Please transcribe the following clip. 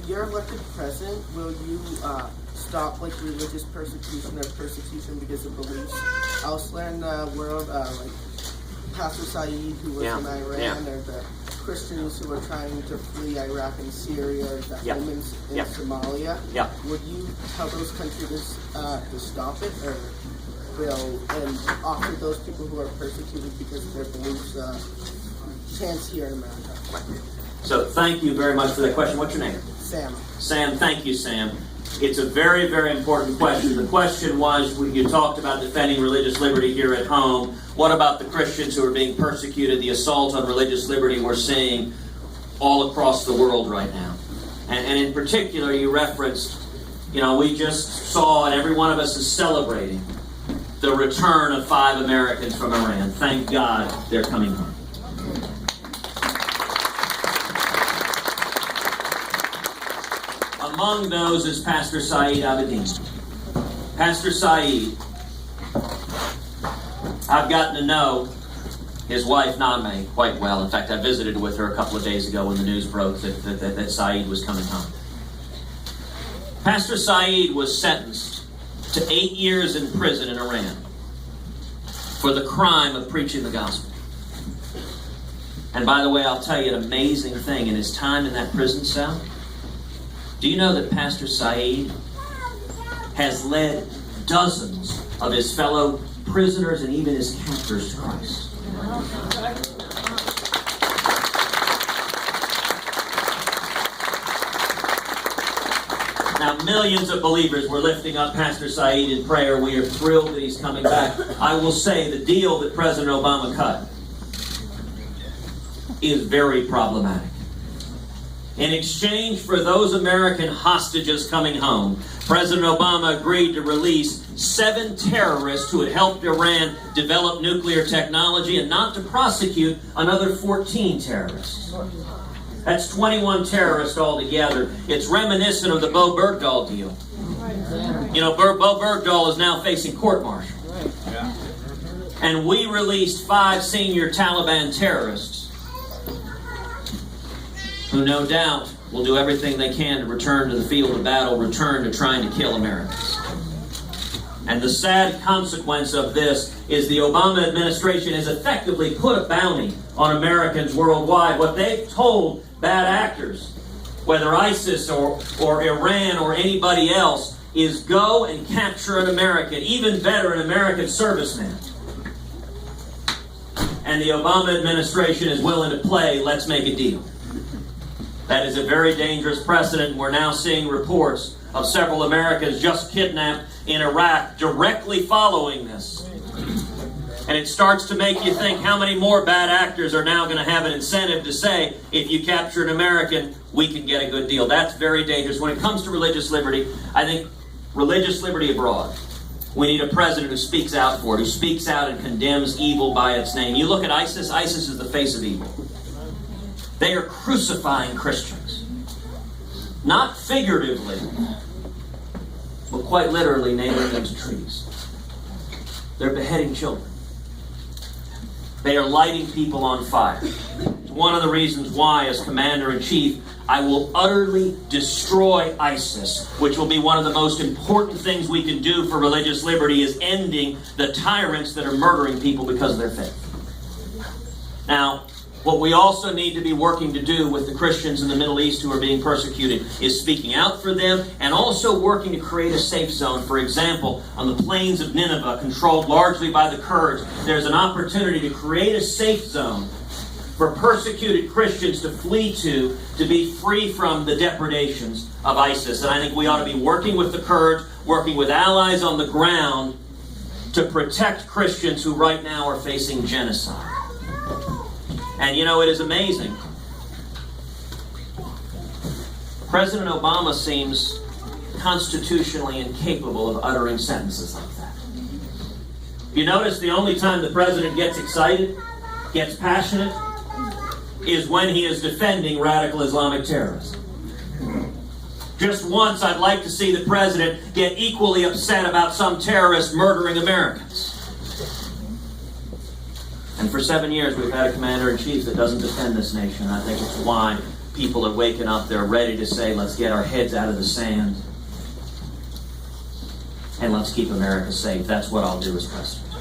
you're elected president, will you stop like religious persecution or persecution because of beliefs elsewhere in the world, like Pastor Saeed, who was in Iran, or the Christians who are trying to flee Iraq and Syria, or the Yemens in Somalia? Would you tell those countries to stop it, or will and offer those people who are persecuted because of their beliefs chance here in America? So thank you very much for that question. What's your name? Sam. Sam, thank you, Sam. It's a very, very important question. The question was, you talked about defending religious liberty here at home. What about the Christians who are being persecuted, the assault on religious liberty we're seeing all across the world right now? And in particular, you referenced, we just saw, and every one of us is celebrating, the return of 5 Americans from Iran. Thank God they're coming home. Among those is Pastor Saeed Abedin. Pastor Saeed, I've gotten to know his wife, Name, quite well. In fact, I visited with her a couple of days ago when the news broke that Saeed was coming home. Pastor Saeed was sentenced to 8 years in prison in Iran for the crime of preaching the gospel. And by the way, I'll tell you an amazing thing. In his time in that prison cell, do you know that Pastor Saeed has led dozens of his fellow prisoners and even his captors to Christ? Now, millions of believers were lifting up Pastor Saeed in prayer. We are thrilled that he's coming back. I will say the deal that President Obama cut is very problematic. In exchange for those American hostages coming home, President Obama agreed to release 7 terrorists who had helped Iran develop nuclear technology and not to prosecute another 14 terrorists. That's 21 terrorists altogether. It's reminiscent of the Bo Bergdahl deal. Bo Bergdahl is now facing court-martial. And we released 5 senior Taliban terrorists who no doubt will do everything they can to return to the field of battle, return to trying to kill Americans. And the sad consequence of this is the Obama administration has effectively put a bounty on Americans worldwide. What they've told bad actors, whether ISIS or Iran or anybody else, is go and capture an American, even better, an American serviceman. And the Obama administration is willing to play, let's make a deal. That is a very dangerous precedent. We're now seeing reports of several Americans just kidnapped in Iraq directly following this. And it starts to make you think how many more bad actors are now going to have an incentive to say, if you capture an American, we can get a good deal. That's very dangerous. When it comes to religious liberty, I think religious liberty abroad, we need a president who speaks out for it, who speaks out and condemns evil by its name. You look at ISIS, ISIS is the face of evil. They are crucifying Christians. Not figuratively, but quite literally nailing them to trees. They're beheading children. They are lighting people on fire. It's one of the reasons why, as Commander-in-Chief, I will utterly destroy ISIS, which will be one of the most important things we can do for religious liberty, is ending the tyrants that are murdering people because of their faith. Now, what we also need to be working to do with the Christians in the Middle East who are being persecuted is speaking out for them and also working to create a safe zone. For example, on the plains of Nineveh, controlled largely by the Kurds, there's an opportunity to create a safe zone for persecuted Christians to flee to be free from the depredations of ISIS. And I think we ought to be working with the Kurds, working with allies on the ground to protect Christians who right now are facing genocide. And it is amazing. President Obama seems constitutionally incapable of uttering sentences like that. You notice the only time the president gets excited, gets passionate, is when he is defending radical Islamic terrorism. Just once I'd like to see the president get equally upset about some terrorist murdering Americans. And for 7 years we've had a commander-in-chief that doesn't defend this nation. I think it's why people are waking up. They're ready to say, let's get our heads out of the sand and let's keep America safe. That's what I'll do as president.